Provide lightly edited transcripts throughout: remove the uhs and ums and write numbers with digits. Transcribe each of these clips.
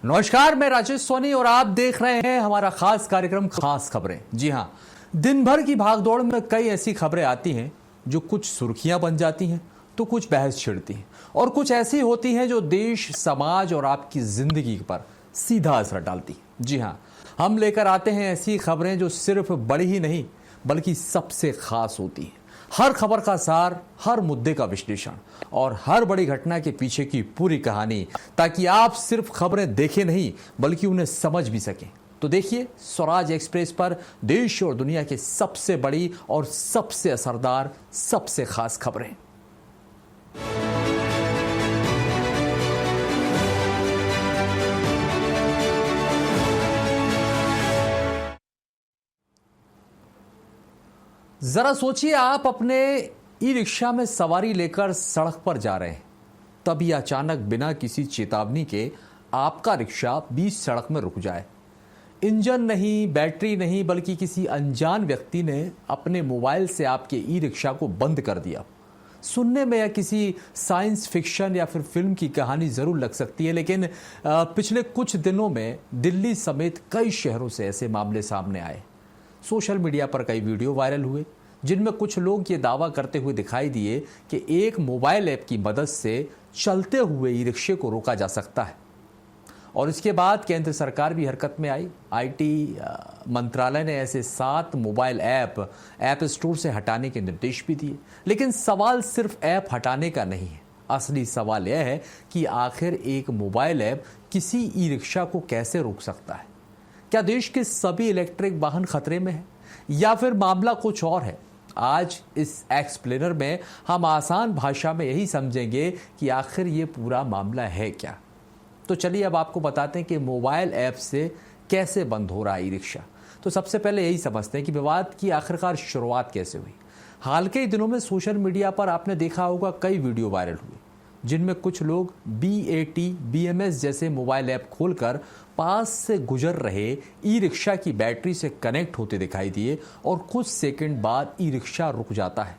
नमस्कार, मैं राजेश सोनी और आप देख रहे हैं हमारा खास कार्यक्रम खास खबरें। जी हां, दिन भर की भागदौड़ में कई ऐसी खबरें आती हैं जो कुछ सुर्खियां बन जाती हैं तो कुछ बहस छिड़ती हैं और कुछ ऐसी होती हैं जो देश, समाज और आपकी जिंदगी पर सीधा असर डालती हैं। जी हां, हम लेकर आते हैं ऐसी खबरें जो सिर्फ बड़ी ही नहीं बल्कि सबसे खास होती हैं। हर खबर का सार, हर मुद्दे का विश्लेषण और हर बड़ी घटना के पीछे की पूरी कहानी, ताकि आप सिर्फ खबरें देखें नहीं बल्कि उन्हें समझ भी सकें। तो देखिए स्वराज एक्सप्रेस पर देश और दुनिया की सबसे बड़ी और सबसे असरदार, सबसे खास खबरें। जरा सोचिए, आप अपने ई रिक्शा में सवारी लेकर सड़क पर जा रहे हैं, तभी अचानक बिना किसी चेतावनी के आपका रिक्शा बीच सड़क में रुक जाए। इंजन नहीं, बैटरी नहीं, बल्कि किसी अनजान व्यक्ति ने अपने मोबाइल से आपके ई रिक्शा को बंद कर दिया। सुनने में या किसी साइंस फिक्शन या फिर फिल्म की कहानी जरूर लग सकती है, लेकिन पिछले कुछ दिनों में दिल्ली समेत कई शहरों से ऐसे मामले सामने आए। सोशल मीडिया पर कई वीडियो वायरल हुए जिनमें कुछ लोग ये दावा करते हुए दिखाई दिए कि एक मोबाइल ऐप की मदद से चलते हुए ई रिक्शे को रोका जा सकता है। और इसके बाद केंद्र सरकार भी हरकत में आई। आईटी मंत्रालय ने ऐसे 7 मोबाइल ऐप स्टोर से हटाने के निर्देश भी दिए। लेकिन सवाल सिर्फ ऐप हटाने का नहीं है। असली सवाल यह है कि आखिर एक मोबाइल ऐप किसी ई रिक्शा को कैसे रोक सकता है। क्या देश के सभी इलेक्ट्रिक वाहन खतरे में है या फिर मामला कुछ और है? आज इस एक्सप्लेनर में हम आसान भाषा में यही समझेंगे कि आखिर ये पूरा मामला है क्या। तो चलिए अब आपको बताते हैं कि मोबाइल ऐप से कैसे बंद हो रहा है ई रिक्शा। तो सबसे पहले यही समझते हैं कि विवाद की आखिरकार शुरुआत कैसे हुई। हाल के दिनों में सोशल मीडिया पर आपने देखा होगा कई वीडियो वायरल हुए जिनमें कुछ लोग BAT-BMS जैसे मोबाइल ऐप खोलकर पास से गुजर रहे ई रिक्शा की बैटरी से कनेक्ट होते दिखाई दिए और कुछ सेकंड बाद ई रिक्शा रुक जाता है,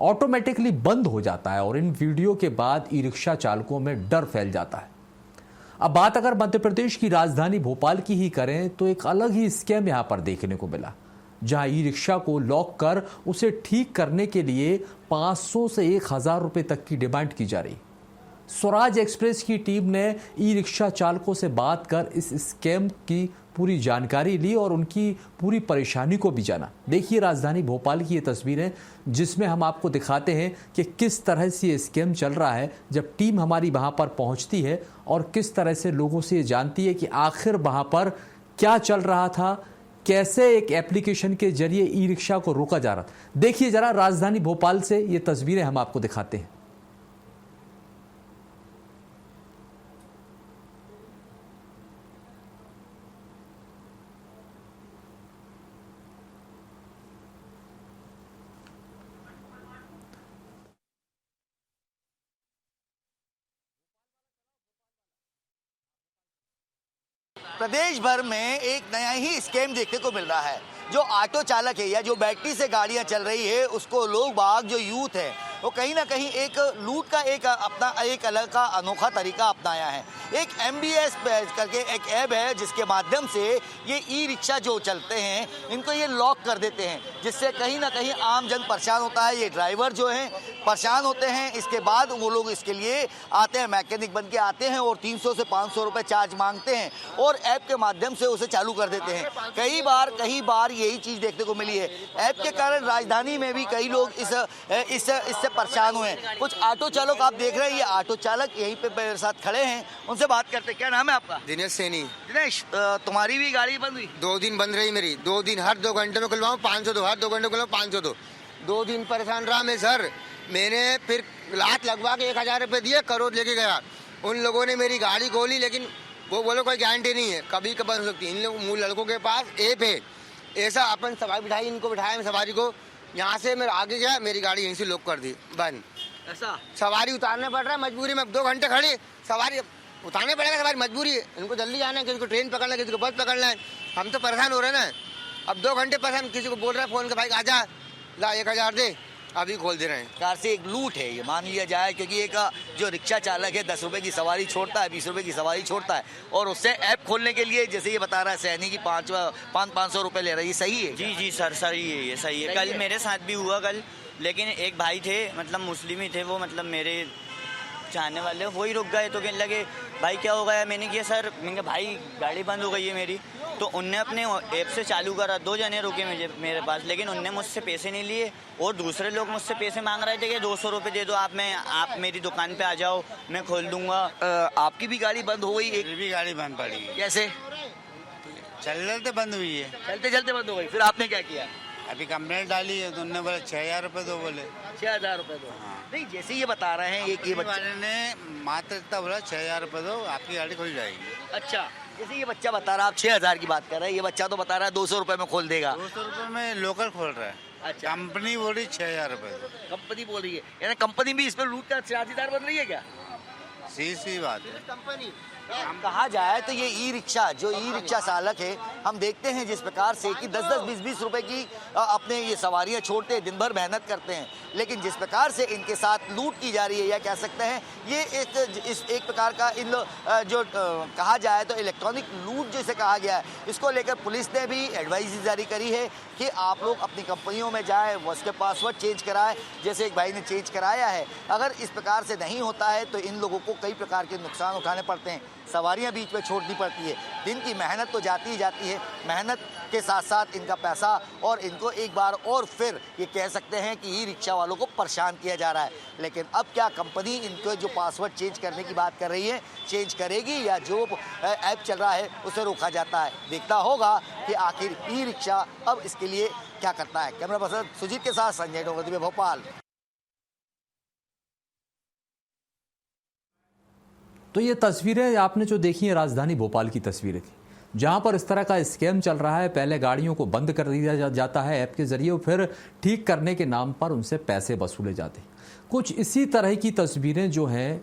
ऑटोमेटिकली बंद हो जाता है और इन वीडियो के बाद ई रिक्शा चालकों में डर फैल जाता है। अब बात अगर मध्य प्रदेश की राजधानी भोपाल की ही करें तो एक अलग ही स्कैम यहां पर देखने को मिला, जहां ई रिक्शा को लॉक कर उसे ठीक करने के लिए 500 से 1000 रुपए तक की डिमांड की जा रही। स्वराज एक्सप्रेस की टीम ने ई रिक्शा चालकों से बात कर इस स्कैम की पूरी जानकारी ली और उनकी पूरी परेशानी को भी जाना। देखिए राजधानी भोपाल की ये तस्वीरें जिसमें हम आपको दिखाते हैं कि किस तरह से ये स्कैम चल रहा है जब टीम हमारी वहां पर पहुंचती है और किस तरह से लोगों से ये जानती है कि आखिर वहां पर क्या चल रहा था, कैसे एक एप्लीकेशन के जरिए ई रिक्शा को रोका जा रहा था। देखिए जरा राजधानी भोपाल से ये तस्वीरें हम आपको दिखाते हैं। प्रदेश भर में एक नया ही स्कैम देखने को मिल रहा है। जो ऑटो चालक है या जो बैटरी से गाड़ियां चल रही है उसको लोग बाग जो यूथ है वो कहीं ना कहीं एक लूट का एक अपना एक अलग का अनोखा तरीका अपनाया है। एक MBS करके एक ऐप है जिसके माध्यम से ये ई रिक्शा जो चलते हैं इनको ये लॉक कर देते हैं, जिससे कहीं ना कहीं आम जन परेशान होता है। ये ड्राइवर जो हैं परेशान होते हैं। इसके बाद वो लोग इसके लिए आते हैं, मैकेनिक बन के आते हैं और 300 से 500 रुपये चार्ज मांगते हैं और ऐप के माध्यम से उसे चालू कर देते हैं। कई बार यही चीज़ देखने को मिली है। ऐप के कारण राजधानी में भी कई लोग इससे परेशान हुए हैं। कुछ ऑटो चालक आप देख रहे हैं, ये ऑटो चालक यहीं पे मेरे साथ खड़े हैं, उनसे बात करते हैं। क्या नाम है आपका? दिनेश सैनी। दिनेश, तुम्हारी भी गाड़ी बंद हुई? 2 दिन बंद रही मेरी। 2 दिन, हर 2 घंटे में खुलवाऊँ 500 दो, हर 2 घंटे खुलवाऊँ 500 दो। 2 दिन परेशान रहा मैं सर। मैंने फिर लात लगवा के 1000 रुपये दिए, करोड़ लेके गया। उन लोगों ने मेरी गाड़ी खोली, लेकिन वो बोलो कोई गारंटी नहीं है, कभी कभी बंद हो सकती है। इन लोग लड़कों के पास ऐप है ऐसा, अपन सवारी बिठाई, इनको बिठाया मैं सवारी को, यहाँ से मैं आगे गया, मेरी गाड़ी यहीं से लॉक कर दी, बंद। ऐसा सवारी उतारने पड़ रहा है मजबूरी में। 2 घंटे खड़ी सवारी उतारने पड़ेगा, सवारी मजबूरी है। इनको जल्दी जाना है, किसी को ट्रेन पकड़ना है, किसी को बस पकड़ना है। हम तो परेशान हो रहे हैं ना। अब 2 घंटे परेशान, किसी को बोल रहा है फोन के भाई आजा ला 1000 दे, अभी खोल दे रहे हैं। कार से एक लूट है ये, मान लिया जाए, क्योंकि एक जो रिक्शा चालक है 10 रुपए की सवारी छोड़ता है, 20 रुपए की सवारी छोड़ता है, और उससे ऐप खोलने के लिए जैसे ये बता रहा है सैनी की 500 रुपए ले रहा है, ये सही है? जी सर सही है, ये सही है। कल मेरे साथ भी हुआ कल, लेकिन एक भाई थे, मतलब मुस्लिम ही थे वो, मतलब मेरे चाहने वाले, वही रुक गए तो कहने लगे भाई क्या हो गया। मैंने किया सर, मैंने कहा भाई गाड़ी बंद हो गई है मेरी। तो उनने अपने ऐप से चालू करा, 2 जने रुके मेरे पास, लेकिन उनने मुझसे पैसे नहीं लिए, और दूसरे लोग मुझसे पैसे मांग रहे थे कि 200 रुपये दे दो आप मेरी दुकान पे आ जाओ, मैं खोल दूंगा। आपकी भी गाड़ी बंद हो गई? मेरी भी गाड़ी बंद पड़ी है। कैसे? चलते बंद हुई है। चलते चलते बंद हो गई, फिर आपने क्या किया? अभी कंप्लेंट डाली है तो उन्होंने बोला 6000 रुपये दो, बोले 6000 रुपए दो। नहीं, जैसे ये बता रहे हैं ये बच्चा, वाले ने मात्र इतना बोला 6000 रुपये दो, आपकी गाड़ी खुल जाएगी। अच्छा, जैसे ये बच्चा बता रहा है, आप 6000 की बात कर रहे हैं, ये बच्चा तो बता रहा है 200 रुपए में खोल देगा। 200 रुपये में लोकल खोल रहा है। अच्छा, कंपनी बोल रही 6000 रुपये दो। कंपनी बोल रही है, यानी कंपनी भी इस पर लूट का साझेदार बन रही है क्या? सीधी बात है। कहा जाए तो ये ई रिक्शा चालक है, हम देखते हैं जिस प्रकार से कि 10-10, 20-20 रुपए की अपने ये सवारियां छोड़ते हैं, दिन भर मेहनत करते हैं, लेकिन जिस प्रकार से इनके साथ लूट की जा रही है, या कह सकते हैं ये एक प्रकार का जो कहा जाए तो इलेक्ट्रॉनिक लूट जिसे कहा गया है, इसको लेकर पुलिस ने भी एडवाइजरी जारी करी है कि आप लोग अपनी कंपनियों में जाएं, उसके पासवर्ड चेंज कराएं, जैसे एक भाई ने चेंज कराया है। अगर इस प्रकार से नहीं होता है तो इन लोगों को कई प्रकार के नुकसान उठाने पड़ते हैं, सवारियां बीच में छोड़नी पड़ती है, दिन की मेहनत तो जाती ही जाती है, मेहनत के साथ साथ इनका पैसा, और इनको एक बार और फिर ये कह सकते हैं कि ई रिक्शा वालों को परेशान किया जा रहा है। लेकिन अब क्या कंपनी इनको जो पासवर्ड चेंज करने की बात कर रही है, चेंज करेगी, या जो ऐप चल रहा है उसे रोका जाता है? देखना होगा कि आखिर ई रिक्शा अब इसके लिए क्या करता है। कैमरा पर्सन सुजीत के साथ संजय डोंगरदी में भोपाल। तो ये तस्वीरें आपने जो देखी हैं राजधानी भोपाल की तस्वीरें थी, जहां पर इस तरह का स्कैम चल रहा है। पहले गाड़ियों को बंद कर दिया जाता है ऐप के जरिए, फिर ठीक करने के नाम पर उनसे पैसे वसूले जाते हैं। कुछ इसी तरह की तस्वीरें जो हैं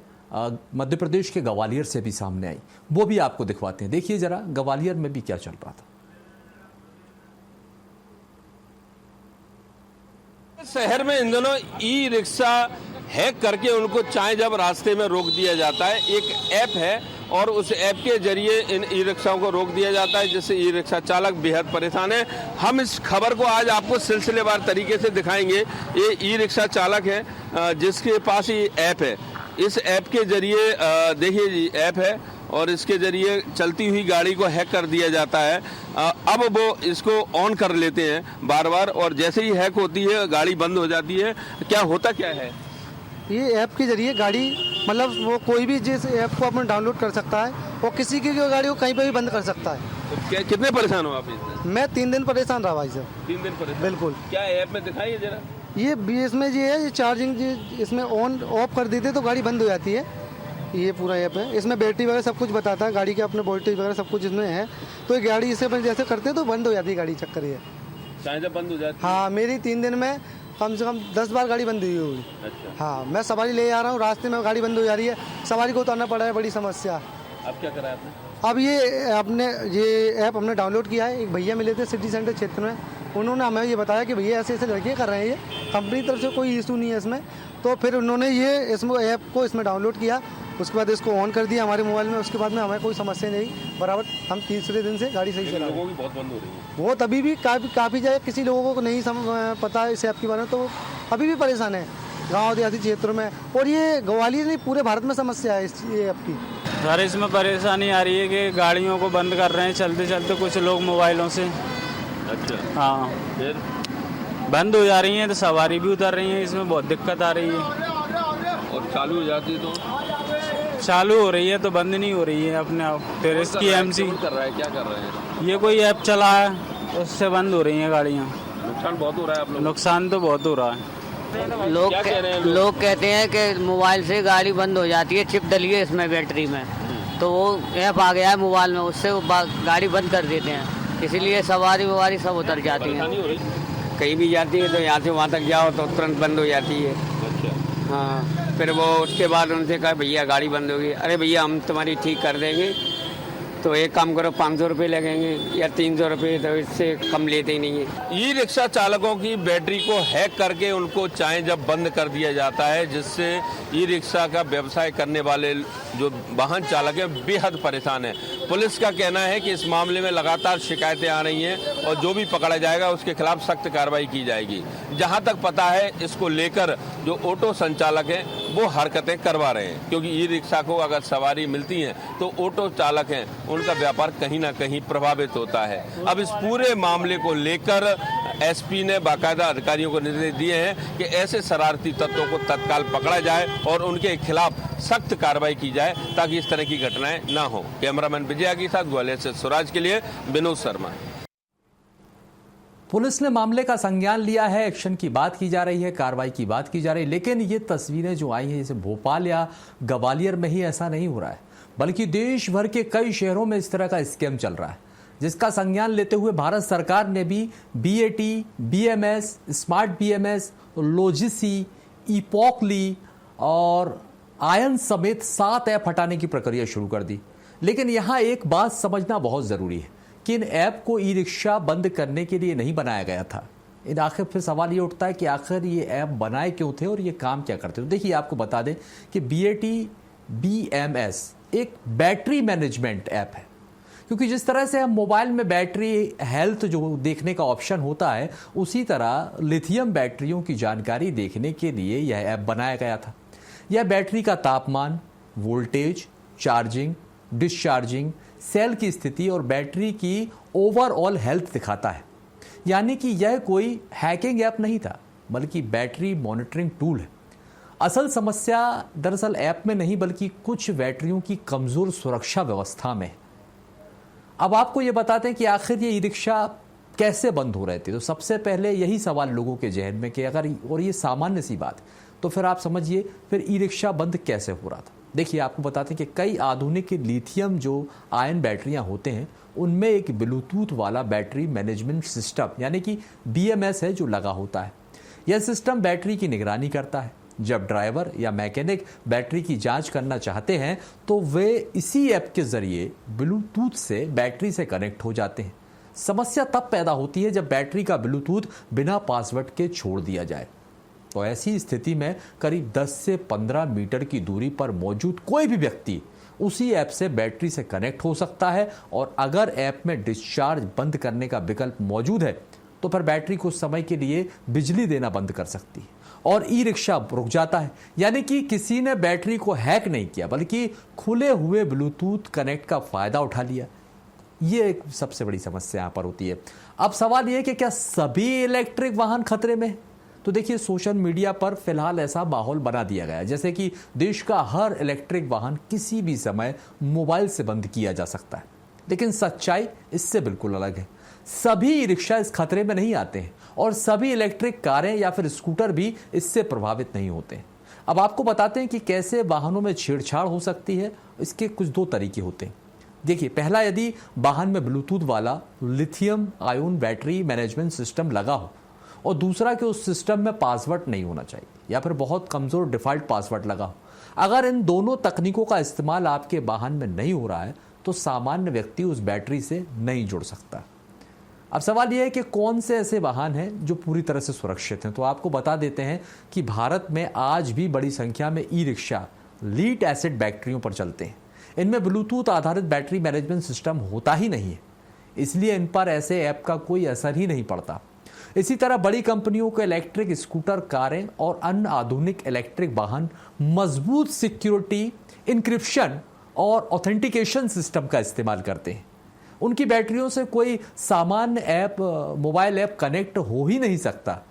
मध्य प्रदेश के ग्वालियर से भी सामने आई, वो भी आपको दिखवाते हैं। देखिए जरा ग्वालियर में भी क्या चल रहा था। शहर में इन दिनों ई रिक्शा हैक करके उनको चाहे जब रास्ते में रोक दिया जाता है। एक ऐप है और उस ऐप के जरिए इन ई रिक्शाओं को रोक दिया जाता है, जिससे ई रिक्शा चालक बेहद परेशान है। हम इस खबर को आज आपको सिलसिलेवार तरीके से दिखाएंगे। ये ई रिक्शा चालक है जिसके पास ये ऐप है। इस ऐप के जरिए देखिए जी ऐप है और इसके जरिए चलती हुई गाड़ी को हैक कर दिया जाता है। अब वो इसको ऑन कर लेते हैं बार बार, और जैसे ही हैक होती है गाड़ी बंद हो जाती है। क्या होता क्या है, ये ऐप के जरिए गाड़ी, मतलब वो कोई भी जिस ऐप को अपना डाउनलोड कर सकता है और किसी की गाड़ी को कहीं पे भी बंद कर सकता है। तो कितने परेशान हो आप इससे? मैं 3 दिन परेशान रहा भाई साहब। 3 दिन परेशान? बिल्कुल। क्या ऐप में दिखाइए जरा। ये इसमें जो है ये चार्जिंग इसमें ऑन ऑफ कर देते तो गाड़ी बंद हो जाती है। ये पूरा ऐप है, इसमें बैटरी वगैरह सब कुछ बताता है, गाड़ी के अपने वोल्टेज वगैरह सब कुछ इसमें है। तो ये गाड़ी इसे जैसे करते तो बंद हो जाती है गाड़ी, चक्कर ये चाहे जब बंद हो जाती है। हाँ, मेरी 3 दिन में कम से कम 10 बार गाड़ी बंद हुई होगी। अच्छा। हाँ, मैं सवारी ले आ रहा हूँ, रास्ते में गाड़ी बंद हो जा रही है, सवारी को उतारना पड़ा है, बड़ी समस्या। अब क्या करा आपने? अब ये ऐप हमने डाउनलोड किया है। एक भैया मिले थे सिटी सेंटर क्षेत्र में, उन्होंने हमें ये बताया कि भैया ऐसे ऐसे लड़के कर रहे हैं, ये कंपनी की तरफ से कोई इशू नहीं है इसमें। तो फिर उन्होंने इसमें ऐप को इसमें डाउनलोड किया, उसके बाद इसको ऑन कर दिया हमारे मोबाइल में। उसके बाद में हमें कोई समस्या नहीं, बराबर हम तीसरे दिन से गाड़ी सही चला रहे हैं। लोगों की बहुत बंद हो रही है। वो तभी भी काफ़ी जगह किसी लोगों को नहीं पता है इस ऐप के बारे में, तो अभी भी परेशान है गाँव देहाती क्षेत्रों में। और ये ग्वालियर नहीं, पूरे भारत में समस्या है इस ऐप की। सर इसमें परेशानी आ रही है कि गाड़ियों को बंद कर रहे हैं चलते चलते कुछ लोग मोबाइलों से। अच्छा। हाँ, फिर बंद हो जा रही हैं तो सवारी भी उतर रही है, इसमें बहुत दिक्कत आ रही है। और चालू हो जाती है तो चालू हो रही है तो बंद नहीं हो रही है अपने आप। फिर इसकी एमसी कर रहा है, क्या कर रहे हैं? ये कोई ऐप चला है, उससे बंद हो रही हैं गाड़ियाँ। नुकसान बहुत हो रहा है आप लोग? नुकसान तो बहुत हो रहा है। लोग कहते हैं कि मोबाइल से गाड़ी बंद हो जाती है, चिप डली है इसमें बैटरी में, तो वो ऐप आ गया है मोबाइल में, उससे वो गाड़ी बंद कर देते हैं, इसीलिए सवारी सब उतर जाती है। कहीं भी जाती है तो यहाँ से वहाँ तक जाओ तो तुरंत बंद हो जाती है। अच्छा। हाँ, फिर वो उसके बाद उनसे कहा भैया गाड़ी बंद होगी, अरे भैया हम तुम्हारी ठीक कर देंगे। तो एक काम करो 500 रुपये लगेंगे या 300 रुपये, तो इससे कम लेते ही नहीं है। ई रिक्शा चालकों की बैटरी को हैक करके उनको चाहे जब बंद कर दिया जाता है, जिससे ई रिक्शा का व्यवसाय करने वाले जो वाहन चालक हैं बेहद परेशान हैं। पुलिस का कहना है कि इस मामले में लगातार शिकायतें आ रही हैं और जो भी पकड़ा जाएगा उसके खिलाफ सख्त कार्रवाई की जाएगी। जहां तक पता है, इसको लेकर जो ऑटो संचालक हैं वो हरकतें करवा रहे हैं, क्योंकि ई रिक्शा को अगर सवारी मिलती है तो ऑटो चालक हैं उनका व्यापार कहीं ना कहीं प्रभावित होता है। अब इस पूरे मामले को लेकर एसपी ने बाकायदा अधिकारियों को निर्देश दिए हैं कि ऐसे शरारती तत्वों को तत्काल पकड़ा जाए और उनके खिलाफ सख्त कार्रवाई की जाए ताकि इस तरह की घटनाएं ना हो। कैमरामैन विजया के साथ ग्वालियर से स्वराज के लिए विनोद शर्मा। पुलिस ने मामले का संज्ञान लिया है, एक्शन की बात की जा रही है, कार्रवाई की बात की जा रही है, लेकिन ये तस्वीरें जो आई हैं जैसे भोपाल या ग्वालियर में ही ऐसा नहीं हो रहा है, बल्कि देश भर के कई शहरों में इस तरह का स्कैम चल रहा है, जिसका संज्ञान लेते हुए भारत सरकार ने भी BAT, BMS, स्मार्ट BMS, लॉजिसी, इपॉकली और आयन समेत 7 ऐप हटाने की प्रक्रिया शुरू कर दी। लेकिन यहाँ एक बात समझना बहुत ज़रूरी है कि इन ऐप को ई रिक्शा बंद करने के लिए नहीं बनाया गया था। इन आखिर फिर सवाल ये उठता है कि आखिर ये ऐप बनाए क्यों थे और ये काम क्या करते थे। देखिए, आपको बता दें कि BAT, BMS एक बैटरी मैनेजमेंट ऐप है, क्योंकि जिस तरह से हम मोबाइल में बैटरी हेल्थ जो देखने का ऑप्शन होता है, उसी तरह लिथियम बैटरियों की जानकारी देखने के लिए यह ऐप बनाया गया था। यह बैटरी का तापमान, वोल्टेज, चार्जिंग, डिस्चार्जिंग, सेल की स्थिति और बैटरी की ओवरऑल हेल्थ दिखाता है। यानी कि यह कोई हैकिंग ऐप नहीं था, बल्कि बैटरी मॉनिटरिंग टूल है। असल समस्या दरअसल ऐप में नहीं, बल्कि कुछ बैटरियों की कमजोर सुरक्षा व्यवस्था में। अब आपको यह बताते हैं कि आखिर ये ई रिक्शा कैसे बंद हो रहे थे। तो सबसे पहले यही सवाल लोगों के जहन में कि अगर, और ये सामान्य सी बात, तो फिर आप समझिए फिर ई रिक्शा बंद कैसे हो रहा था। देखिए, आपको बताते हैं कि कई आधुनिक लिथियम जो आयन बैटरियां होते हैं, उनमें एक ब्लूटूथ वाला बैटरी मैनेजमेंट सिस्टम यानी कि BMS है जो लगा होता है। यह सिस्टम बैटरी की निगरानी करता है। जब ड्राइवर या मैकेनिक बैटरी की जांच करना चाहते हैं तो वे इसी ऐप के जरिए ब्लूटूथ से बैटरी से कनेक्ट हो जाते हैं। समस्या तब पैदा होती है जब बैटरी का ब्लूटूथ बिना पासवर्ड के छोड़ दिया जाए। तो ऐसी स्थिति में करीब 10 से 15 मीटर की दूरी पर मौजूद कोई भी व्यक्ति उसी ऐप से बैटरी से कनेक्ट हो सकता है, और अगर ऐप में डिस्चार्ज बंद करने का विकल्प मौजूद है तो फिर बैटरी कुछ समय के लिए बिजली देना बंद कर सकती है और ई रिक्शा रुक जाता है। यानी कि किसी ने बैटरी को हैक नहीं किया, बल्कि खुले हुए ब्लूटूथ कनेक्ट का फायदा उठा लिया। ये एक सबसे बड़ी समस्या यहाँ पर होती है। अब सवाल ये है कि क्या सभी इलेक्ट्रिक वाहन खतरे में? तो देखिए, सोशल मीडिया पर फिलहाल ऐसा माहौल बना दिया गया है जैसे कि देश का हर इलेक्ट्रिक वाहन किसी भी समय मोबाइल से बंद किया जा सकता है, लेकिन सच्चाई इससे बिल्कुल अलग है। सभी ई रिक्शा इस खतरे में नहीं आते हैं और सभी इलेक्ट्रिक कारें या फिर स्कूटर भी इससे प्रभावित नहीं होते हैं। अब आपको बताते हैं कि कैसे वाहनों में छेड़छाड़ हो सकती है। इसके कुछ 2 तरीके होते हैं। देखिए, पहला, यदि वाहन में ब्लूटूथ वाला lithium ion battery management system लगा हो, और दूसरा कि उस सिस्टम में पासवर्ड नहीं होना चाहिए या फिर बहुत कमजोर डिफॉल्ट पासवर्ड लगा हो। अगर इन दोनों तकनीकों का इस्तेमाल आपके वाहन में नहीं हो रहा है तो सामान्य व्यक्ति उस बैटरी से नहीं जुड़ सकता। अब सवाल यह है कि कौन से ऐसे वाहन हैं जो पूरी तरह से सुरक्षित हैं। तो आपको बता देते हैं कि भारत में आज भी बड़ी संख्या में ई रिक्शा लीड एसिड बैटरियों पर चलते हैं। इनमें ब्लूटूथ आधारित बैटरी मैनेजमेंट सिस्टम होता ही नहीं है, इसलिए इन पर ऐसे ऐप का कोई असर ही नहीं पड़ता। इसी तरह बड़ी कंपनियों के इलेक्ट्रिक स्कूटर, कारें और अन्य आधुनिक इलेक्ट्रिक वाहन मजबूत सिक्योरिटी, इंक्रिप्शन और ऑथेंटिकेशन सिस्टम का इस्तेमाल करते हैं। उनकी बैटरियों से कोई सामान्य ऐप, मोबाइल ऐप कनेक्ट हो ही नहीं सकता।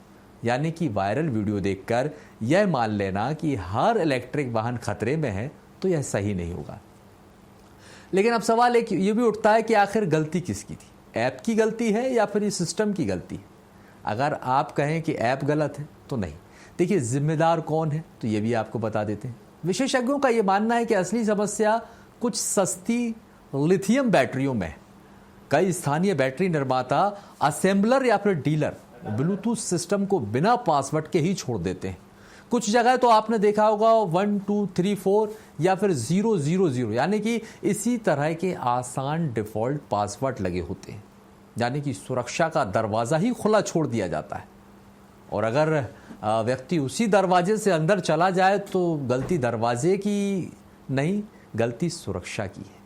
यानी कि वायरल वीडियो देखकर यह मान लेना कि हर इलेक्ट्रिक वाहन खतरे में है तो यह सही नहीं होगा। लेकिन अब सवाल एक ये भी उठता है कि आखिर गलती किसकी थी? ऐप की गलती है या फिर इस सिस्टम की गलती? अगर आप कहें कि ऐप गलत है तो नहीं। देखिए, जिम्मेदार कौन है तो ये भी आपको बता देते हैं। विशेषज्ञों का ये मानना है कि असली समस्या कुछ सस्ती लिथियम बैटरियों में है। कई स्थानीय बैटरी निर्माता, असेंबलर या फिर डीलर ब्लूटूथ सिस्टम को बिना पासवर्ड के ही छोड़ देते हैं। कुछ जगह तो आपने देखा होगा 1 2 3 4 या फिर 0 0 0, यानी कि इसी तरह के आसान डिफ़ॉल्ट पासवर्ड लगे होते हैं, यानी कि सुरक्षा का दरवाज़ा ही खुला छोड़ दिया जाता है। और अगर व्यक्ति उसी दरवाजे से अंदर चला जाए तो गलती दरवाजे की नहीं, गलती सुरक्षा की है,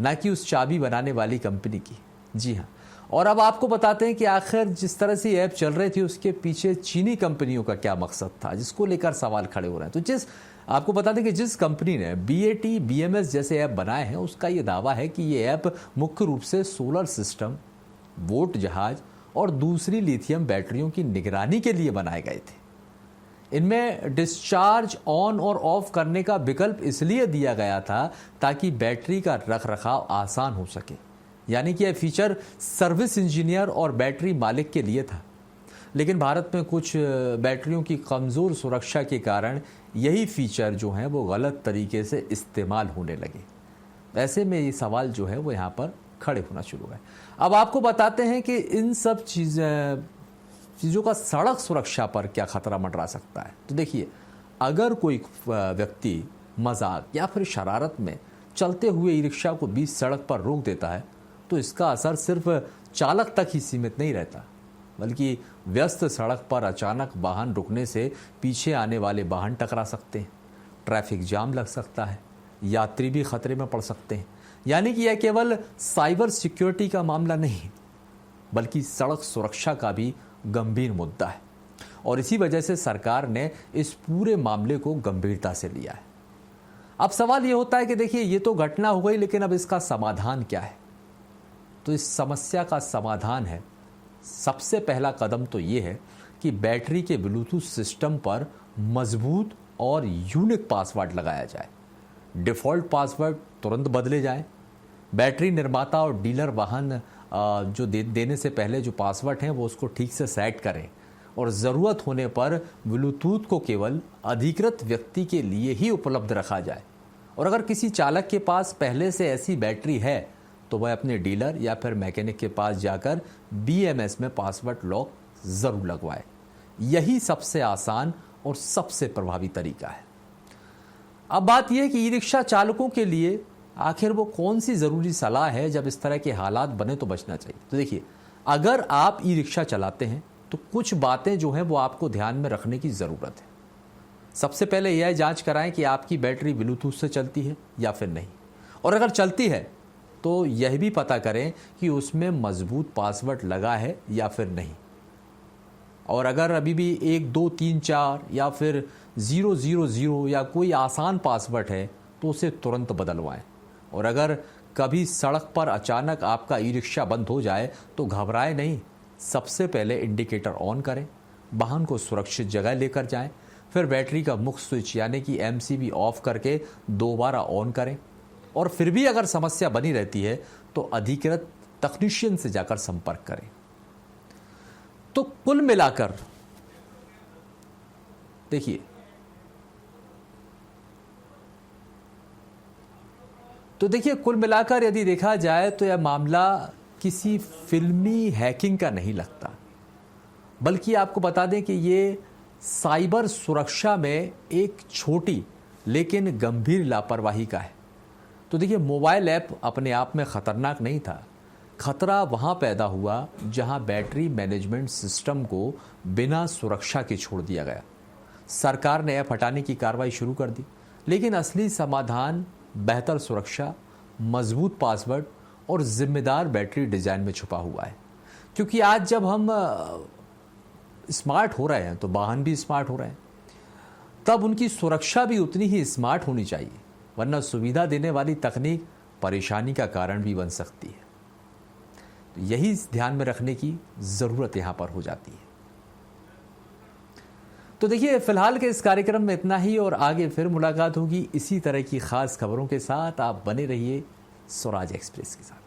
ना कि उस चाबी बनाने वाली कंपनी की। जी हाँ, और अब आपको बताते हैं कि आखिर जिस तरह से ऐप चल रही थी उसके पीछे चीनी कंपनियों का क्या मकसद था, जिसको लेकर सवाल खड़े हो रहे हैं। तो आपको बता दें कि जिस कंपनी ने BAT BMS जैसे ऐप बनाए हैं, उसका ये दावा है कि ये ऐप मुख्य रूप से सोलर सिस्टम, बोट जहाज और दूसरी लिथियम बैटरियों की निगरानी के लिए बनाए गए थे। इनमें डिस्चार्ज ऑन और ऑफ करने का विकल्प इसलिए दिया गया था ताकि बैटरी का रखरखाव आसान हो सके, यानी कि यह फीचर सर्विस इंजीनियर और बैटरी मालिक के लिए था। लेकिन भारत में कुछ बैटरियों की कमज़ोर सुरक्षा के कारण यही फीचर जो है वो गलत तरीके से इस्तेमाल होने लगे। ऐसे में ये सवाल जो है वो यहाँ पर खड़े होना शुरू हुए। अब आपको बताते हैं कि इन सब चीज़ों का सड़क सुरक्षा पर क्या खतरा मंडरा सकता है। तो देखिए, अगर कोई व्यक्ति मजाक या फिर शरारत में चलते हुए ई रिक्शा को बीच सड़क पर रोक देता है तो इसका असर सिर्फ चालक तक ही सीमित नहीं रहता, बल्कि व्यस्त सड़क पर अचानक वाहन रुकने से पीछे आने वाले वाहन टकरा सकते हैं, ट्रैफिक जाम लग सकता है, यात्री भी खतरे में पड़ सकते हैं। यानी कि यह केवल साइबर सिक्योरिटी का मामला नहीं, बल्कि सड़क सुरक्षा का भी गंभीर मुद्दा है। और इसी वजह से सरकार ने इस पूरे मामले को गंभीरता से लिया है। अब सवाल यह होता है कि देखिए, ये तो घटना हो गई, लेकिन अब इसका समाधान क्या है? तो इस समस्या का समाधान है, सबसे पहला कदम तो ये है कि बैटरी के ब्लूटूथ सिस्टम पर मजबूत और यूनिक पासवर्ड लगाया जाए। डिफ़ॉल्ट पासवर्ड तुरंत बदले जाएं। बैटरी निर्माता और डीलर वाहन जो देने से पहले जो पासवर्ड हैं वो उसको ठीक से सेट करें, और ज़रूरत होने पर ब्लूटूथ को केवल अधिकृत व्यक्ति के लिए ही उपलब्ध रखा जाए। और अगर किसी चालक के पास पहले से ऐसी बैटरी है तो वह अपने डीलर या फिर मैकेनिक के पास जाकर BMS में पासवर्ड लॉक ज़रूर लगवाए। यही सबसे आसान और सबसे प्रभावी तरीका है। अब बात यह है कि ई रिक्शा चालकों के लिए आखिर वो कौन सी ज़रूरी सलाह है जब इस तरह के हालात बने तो बचना चाहिए। तो देखिए, अगर आप ई रिक्शा चलाते हैं तो कुछ बातें जो हैं वो आपको ध्यान में रखने की ज़रूरत है। सबसे पहले यह जांच कराएं कि आपकी बैटरी ब्लूटूथ से चलती है या फिर नहीं, और अगर चलती है तो यह भी पता करें कि उसमें मजबूत पासवर्ड लगा है या फिर नहीं। और अगर अभी भी 1 2 3 4 या फिर 0 0 0 या कोई आसान पासवर्ड है तो उसे तुरंत बदलवाएं। और अगर कभी सड़क पर अचानक आपका ई रिक्शा बंद हो जाए तो घबराएं नहीं, सबसे पहले इंडिकेटर ऑन करें, वाहन को सुरक्षित जगह लेकर जाएं, फिर बैटरी का मुख्य स्विच यानी कि MCB ऑफ करके दोबारा ऑन करें। और फिर भी अगर समस्या बनी रहती है तो अधिकृत तकनीशियन से जाकर संपर्क करें। तो कुल मिलाकर देखिए, कुल मिलाकर यदि देखा जाए तो यह मामला किसी फिल्मी हैकिंग का नहीं लगता, बल्कि आपको बता दें कि ये साइबर सुरक्षा में एक छोटी लेकिन गंभीर लापरवाही का है। तो देखिए, मोबाइल ऐप अपने आप में खतरनाक नहीं था। खतरा वहां पैदा हुआ जहां बैटरी मैनेजमेंट सिस्टम को बिना सुरक्षा के छोड़ दिया गया। सरकार ने ऐप हटाने की कार्रवाई शुरू कर दी, लेकिन असली समाधान बेहतर सुरक्षा, मजबूत पासवर्ड और जिम्मेदार बैटरी डिजाइन में छुपा हुआ है। क्योंकि आज जब हम स्मार्ट हो रहे हैं तो वाहन भी स्मार्ट हो रहे हैं, तब उनकी सुरक्षा भी उतनी ही स्मार्ट होनी चाहिए, वरना सुविधा देने वाली तकनीक परेशानी का कारण भी बन सकती है। तो यही ध्यान में रखने की ज़रूरत यहाँ पर हो जाती है। तो देखिए, फिलहाल के इस कार्यक्रम में इतना ही, और आगे फिर मुलाकात होगी इसी तरह की खास खबरों के साथ। आप बने रहिए स्वराज एक्सप्रेस के साथ।